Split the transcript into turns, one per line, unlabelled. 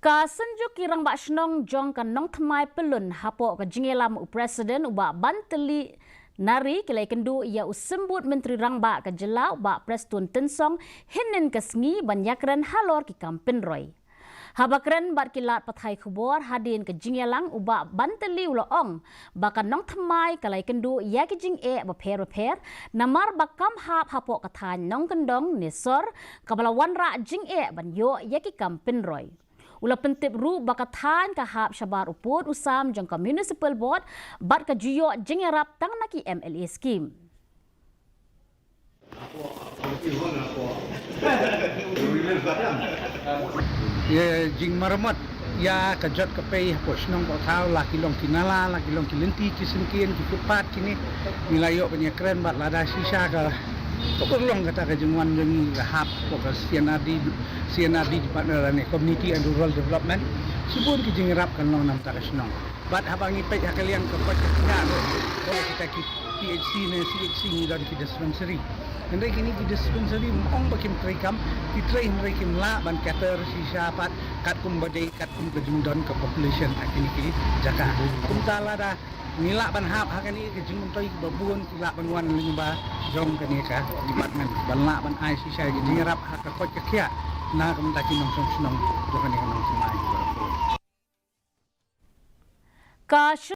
Ka senjuk kirang bak senong jong ka nong temai pelun hapo ka jingelam presiden ubak banteli nari kilai kendu ia usembut menteri rangba ka jelau bak prestun tensong hinin kesngi banyakran halor ki kampen roy. Habakren bat kilat pathai khubor hadin ke jingelang ubak banteli uloong baka nong temai kalai kendu ia ki jing baper namar bakam hap hapo kathan nong kendong nisor kabalawan ra jing banyo ia ki kampen roy. Ula pentip ru bakathan kahap syabar uput usam jangka municipal board bat ka juyo jengerap tang naki MLA scheme.
Ya jing maramat ya kajat kapay hapos nong kotao laki long kinala laki long kilinti kisengkin kikupat kini nilayo penyekren bat lada sisa ka Pagulong kata kajengwan jeng hap pokas CNRD Department of Community and Rural Development sibun kijingerap kan long nam taresnong bat habang ipet hakalian kepat ketinggal oleh kita PHC ne CHC ni dari dispensary hendai kini di dispensary mong bakim trikam ditrain rekim la ban kater sisa pat kat kum badai kat kum kejungdon ke population akini ki jaka kumtala dah nilak ban hap hakani kejung toy babun tilak banwan lingba jong kani ka department banla ban ai sisa jingerap hak kot kekia na kamtaki nong song to kani nong semai
Ka